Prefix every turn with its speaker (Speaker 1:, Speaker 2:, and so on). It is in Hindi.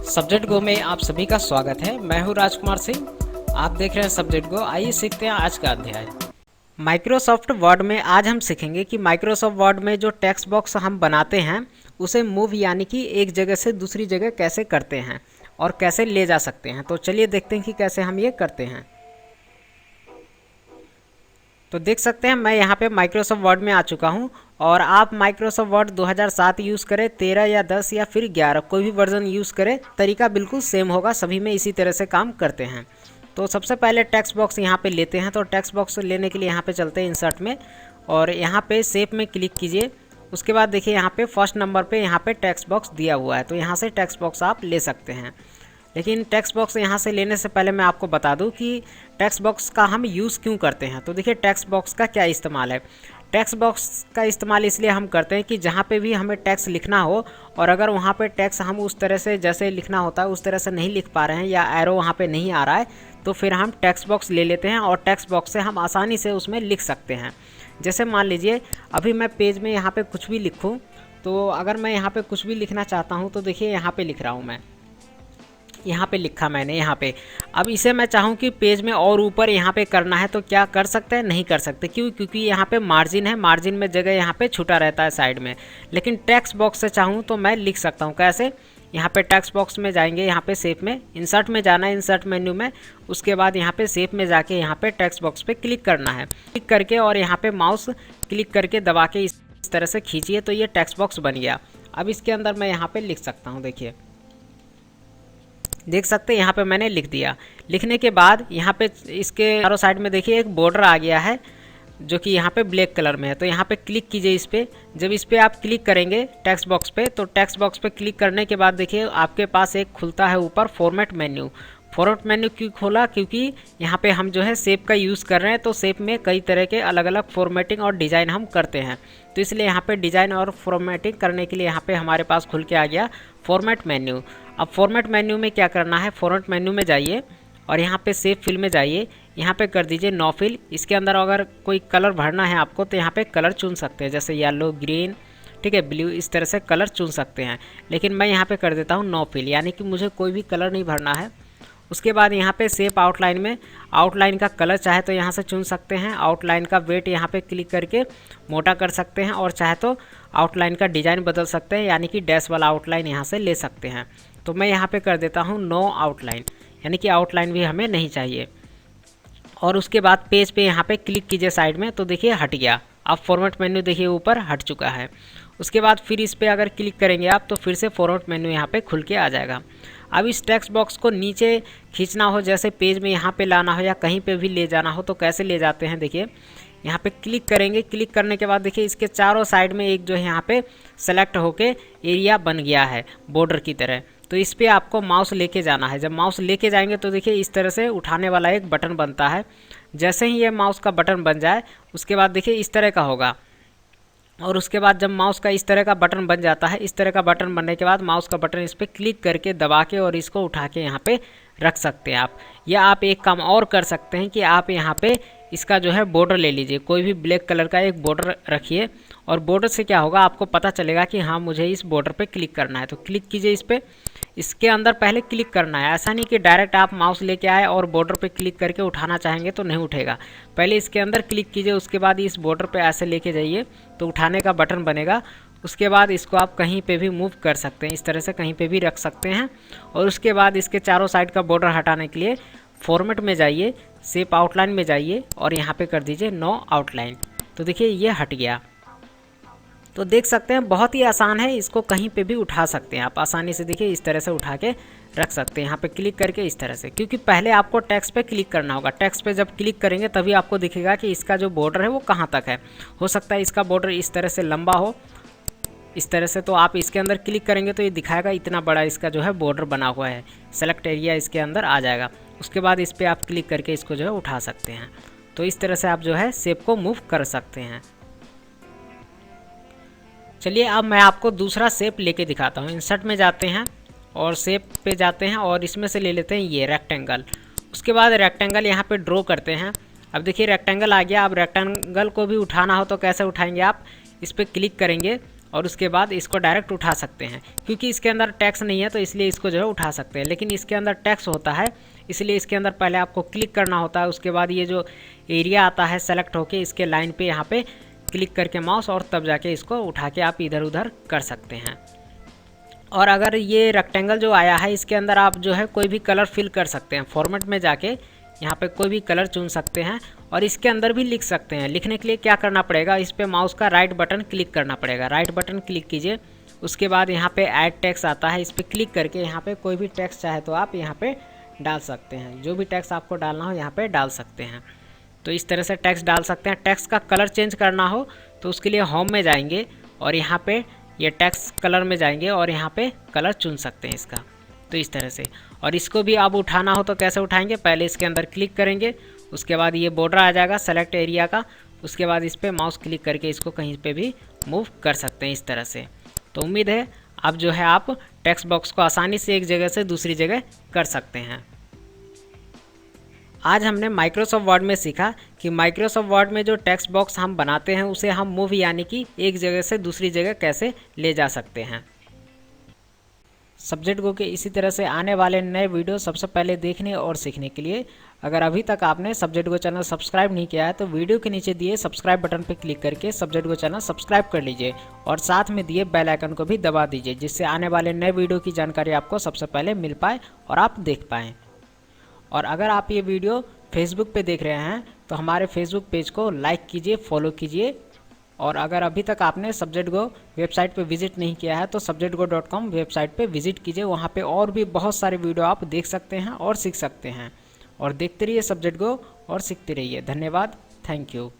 Speaker 1: सब्जेक्ट गो में आप सभी का स्वागत है। मैं हूं राजकुमार सिंह, आप देख रहे हैं सब्जेक्ट गो। आइए सीखते हैं आज का अध्याय। माइक्रोसॉफ्ट वर्ड में आज हम सीखेंगे कि माइक्रोसॉफ्ट वर्ड में जो टेक्स्ट बॉक्स हम बनाते हैं उसे मूव यानी कि एक जगह से दूसरी जगह कैसे करते हैं और कैसे ले जा सकते हैं। तो चलिए देखते हैं कि कैसे हम ये करते हैं। तो देख सकते हैं मैं यहाँ पे माइक्रोसॉफ्ट वर्ड में आ चुका हूँ और आप माइक्रोसॉफ्ट वर्ड 2007 यूज़ करें, 13 या 10 या फिर 11, कोई भी वर्जन यूज़ करें, तरीका बिल्कुल सेम होगा, सभी में इसी तरह से काम करते हैं। तो सबसे पहले टेक्स्ट बॉक्स यहाँ पे लेते हैं। तो टेक्स्ट बॉक्स लेने के लिए यहाँ पे चलते हैं इंसर्ट में और यहाँ पे शेप में क्लिक कीजिए। उसके बाद देखिए यहाँ पे फर्स्ट नंबर पे यहाँ पे टेक्स्ट बॉक्स दिया हुआ है, तो यहाँ से टेक्स्ट बॉक्स आप ले सकते हैं। लेकिन टेक्स्ट बॉक्स यहाँ से लेने से पहले मैं आपको बता दूं कि टेक्स्ट बॉक्स का हम यूज़ क्यों करते हैं। तो देखिए टेक्स्ट बॉक्स का क्या इस्तेमाल है। टेक्स्ट बॉक्स का इस्तेमाल इसलिए हम करते हैं कि जहाँ पे भी हमें टेक्स्ट लिखना हो और अगर वहाँ पे टेक्स्ट हम उस तरह से जैसे लिखना होता है उस तरह से नहीं लिख पा रहे हैं या एरो वहाँ पे नहीं आ रहा है, तो फिर हम टेक्स्ट बॉक्स ले लेते हैं और टेक्स्ट बॉक्स से हम आसानी से उसमें लिख सकते हैं। जैसे मान लीजिए अभी मैं पेज में यहाँ पे कुछ भी लिखूँ, तो अगर मैं यहाँ पे कुछ भी लिखना चाहता हूँ तो देखिए यहाँ पे लिख रहा हूँ, मैं यहाँ पे लिखा मैंने यहाँ पे। अब इसे मैं चाहूँ कि पेज में और ऊपर यहाँ पे करना है तो क्या कर सकते हैं? नहीं कर सकते। क्यों? क्योंकि यहाँ पे मार्जिन है, मार्जिन में जगह यहाँ पे छूटा रहता है साइड में। लेकिन टेक्स्ट बॉक्स से चाहूँ तो मैं लिख सकता हूँ। कैसे? यहाँ पे टेक्स्ट बॉक्स में जाएंगे, यहाँ पे शेप में, इंसर्ट में जाना है, इंसर्ट मेन्यू में, उसके बाद यहाँ पे शेप में जाके यहाँ पे टेक्स्ट बॉक्स पे क्लिक करना है। क्लिक करके और यहाँ पे माउस क्लिक करके दबा के इस तरह से खींचिए तो ये टेक्स्ट बॉक्स बन गया। अब इसके अंदर मैं यहाँ पे लिख सकता हूँ। देखिए देख सकते हैं यहाँ पे मैंने लिख दिया। लिखने के बाद यहाँ पे इसके चारों साइड में देखिए एक बॉर्डर आ गया है जो कि यहाँ पे ब्लैक कलर में है। तो यहाँ पे क्लिक कीजिए इस पर। जब इस पर आप क्लिक करेंगे टेक्स्ट बॉक्स पे, तो टेक्स्ट बॉक्स पे क्लिक करने के बाद देखिए आपके पास एक खुलता है ऊपर फॉर्मेट मेन्यू। फॉर्मेट मेन्यू क्यों खोला? क्योंकि यहाँ पे हम जो है शेप का यूज़ कर रहे हैं, तो शेप में कई तरह के अलग अलग फॉर्मेटिंग और डिज़ाइन हम करते हैं, तो इसलिए यहाँ पे डिज़ाइन और फॉर्मेटिंग करने के लिए यहाँ पे हमारे पास खुल के आ गया फॉर्मेट मेन्यू। अब फॉर्मेट मेन्यू में क्या करना है, फॉर्मेट मेन्यू में जाइए और यहाँ पे शेप फिल में जाइए, यहाँ पे कर दीजिए नो फिल। इसके अंदर अगर कोई कलर भरना है आपको तो यहाँ पे कलर चुन सकते हैं, जैसे येलो, ग्रीन, ठीक है, ब्लू, इस तरह से कलर चुन सकते हैं। लेकिन मैं यहाँ पे कर देता हूँ नो फिल, यानी कि मुझे कोई भी कलर नहीं भरना है। उसके बाद यहाँ पे शेप आउटलाइन में आउटलाइन का कलर चाहे तो यहाँ से चुन सकते हैं। आउटलाइन का वेट यहाँ पे क्लिक करके मोटा कर सकते हैं और चाहे तो आउटलाइन का डिज़ाइन बदल सकते हैं, यानी कि डैश वाला आउटलाइन यहाँ से ले सकते हैं। तो मैं यहाँ पे कर देता हूँ नो आउटलाइन, यानी कि आउटलाइन भी हमें नहीं चाहिए। और उसके बाद पेज पे यहाँ पे क्लिक कीजिए साइड में, तो देखिए हट गया। अब फॉर्मेट मेन्यू देखिए ऊपर हट चुका है। उसके बाद फिर इस पर अगर क्लिक करेंगे आप तो फिर से फॉर्मेट मेन्यू यहाँ पे खुल के आ जाएगा। अब इस टेक्स्ट बॉक्स को नीचे खींचना हो, जैसे पेज में यहाँ पे लाना हो या कहीं पे भी ले जाना हो, तो कैसे ले जाते हैं देखिए। यहाँ पे क्लिक करेंगे, क्लिक करने के बाद देखिए इसके चारों साइड में एक जो है यहाँ पे सेलेक्ट होके एरिया बन गया है बॉर्डर की तरह। तो इस पर आपको माउस लेके जाना है। जब माउस लेके जाएंगे तो देखिए इस तरह से उठाने वाला एक बटन बनता है। जैसे ही ये माउस का बटन बन जाए उसके बाद देखिए इस तरह का होगा। और उसके बाद जब माउस का इस तरह का बटन बन जाता है, इस तरह का बटन बनने के बाद माउस का बटन इस पर क्लिक करके दबा के और इसको उठा के यहाँ पे रख सकते हैं आप। या आप एक काम और कर सकते हैं कि आप यहाँ पे इसका जो है बॉर्डर ले लीजिए, कोई भी ब्लैक कलर का एक बॉर्डर रखिए और बॉर्डर से क्या होगा आपको पता चलेगा कि हाँ मुझे इस बॉर्डर पे क्लिक करना है। तो क्लिक कीजिए इस पर। इसके अंदर पहले क्लिक करना है, ऐसा नहीं कि डायरेक्ट आप माउस लेके आए और बॉर्डर पे क्लिक करके उठाना चाहेंगे तो नहीं उठेगा। पहले इसके अंदर क्लिक कीजिए, उसके बाद इस बॉर्डर पे ऐसे लेके जाइए तो उठाने का बटन बनेगा। उसके बाद इसको आप कहीं पे भी मूव कर सकते हैं, इस तरह से कहीं पे भी रख सकते हैं। और उसके बाद इसके चारों साइड का बॉर्डर हटाने के लिए फॉर्मेट में जाइए, शेप आउटलाइन में जाइए और यहाँ पे कर दीजिए नो आउटलाइन। तो देखिए ये हट गया। तो देख सकते हैं बहुत ही आसान है, इसको कहीं पे भी उठा सकते हैं आप आसानी से। देखिए इस तरह से उठा के रख सकते हैं यहाँ पे क्लिक करके इस तरह से, क्योंकि पहले आपको टेक्स्ट पे क्लिक करना होगा। टेक्स्ट पे जब क्लिक करेंगे तभी आपको दिखेगा कि इसका जो बॉर्डर है वो कहाँ तक है। हो सकता है इसका बॉर्डर इस तरह से लंबा हो, इस तरह से, तो आप इसके अंदर क्लिक करेंगे तो ये दिखाएगा इतना बड़ा इसका जो है बॉर्डर बना हुआ है। सेलेक्ट एरिया इसके अंदर आ जाएगा। उसके बाद इस पर आप क्लिक करके इसको जो है उठा सकते हैं। तो इस तरह से आप जो है शेप को मूव कर सकते हैं। चलिए अब मैं आपको दूसरा शेप लेके दिखाता हूँ। इंसर्ट में जाते हैं और शेप पे जाते हैं और इसमें से ले लेते हैं ये रेक्टेंगल। उसके बाद रेक्टेंगल यहाँ पे ड्रॉ करते हैं। अब देखिए रेक्टेंगल आ गया। अब रेक्टेंगल को भी उठाना हो तो कैसे उठाएंगे आप, इस पर क्लिक करेंगे और उसके बाद इसको डायरेक्ट उठा सकते हैं। क्योंकि इसके अंदर टैक्स नहीं है तो इसलिए इसको जो है उठा सकते हैं, लेकिन इसके अंदर टैक्स होता है, इसलिए इसके अंदर पहले आपको क्लिक करना होता है। उसके बाद ये जो एरिया आता है सेलेक्ट होके इसके लाइन पे यहाँ पे क्लिक करके माउस, और तब जाके इसको उठा के आप इधर उधर कर सकते हैं। और अगर ये रेक्टेंगल जो आया है इसके अंदर आप जो है कोई भी कलर फिल कर सकते हैं। फॉर्मेट में जाके यहाँ पे कोई भी कलर चुन सकते हैं और इसके अंदर भी लिख सकते हैं। लिखने के लिए क्या करना पड़ेगा, इस पर माउस का राइट बटन क्लिक करना पड़ेगा। राइट बटन क्लिक कीजिए, उसके बाद यहाँ पे ऐड टेक्स्ट आता है, इस पर क्लिक करके यहाँ पे कोई भी टेक्स्ट चाहे तो आप यहाँ पे डाल सकते हैं। जो भी टेक्स्ट आपको डालना हो यहाँ पे डाल सकते हैं। तो इस तरह से टेक्स्ट डाल सकते हैं। टेक्स्ट का कलर चेंज करना हो तो उसके लिए होम में जाएंगे और यहाँ पे ये टेक्स्ट कलर में जाएंगे और यहाँ पे कलर चुन सकते हैं इसका। तो इस तरह से। और इसको भी आप उठाना हो तो कैसे उठाएंगे, पहले इसके अंदर क्लिक करेंगे, उसके बाद ये बॉर्डर आ जाएगा सेलेक्ट एरिया का, उसके बाद इस पर माउस क्लिक करके इसको कहीं पे भी मूव कर सकते हैं इस तरह से। तो उम्मीद है अब जो है आप टेक्स्ट बॉक्स को आसानी से एक जगह से दूसरी जगह कर सकते हैं। आज हमने माइक्रोसॉफ्ट वर्ड में सीखा कि माइक्रोसॉफ्ट वर्ड में जो टेक्स्ट बॉक्स हम बनाते हैं उसे हम मूव यानी कि एक जगह से दूसरी जगह कैसे ले जा सकते हैं। सब्जेक्ट गो के इसी तरह से आने वाले नए वीडियो सबसे पहले देखने और सीखने के लिए अगर अभी तक आपने सब्जेक्ट गो चैनल सब्सक्राइब नहीं किया है तो वीडियो के नीचे दिए सब्सक्राइब बटन पर क्लिक करके सब्जेक्ट गो चैनल सब्सक्राइब कर लीजिए और साथ में दिए बेल आइकन को भी दबा दीजिए, जिससे आने वाले नए वीडियो की जानकारी आपको सबसे पहले मिल पाए और आप देख पाएँ। और अगर आप ये वीडियो फेसबुक पे देख रहे हैं तो हमारे फेसबुक पेज को लाइक कीजिए, फॉलो कीजिए। और अगर अभी तक आपने सब्जेक्ट गो वेबसाइट पे विजिट नहीं किया है तो subjectgo.com वेबसाइट पे विजिट कीजिए। वहाँ पे और भी बहुत सारे वीडियो आप देख सकते हैं और सीख सकते हैं। और देखते रहिए सब्जेक्ट गो और सीखते रहिए। धन्यवाद, थैंक यू।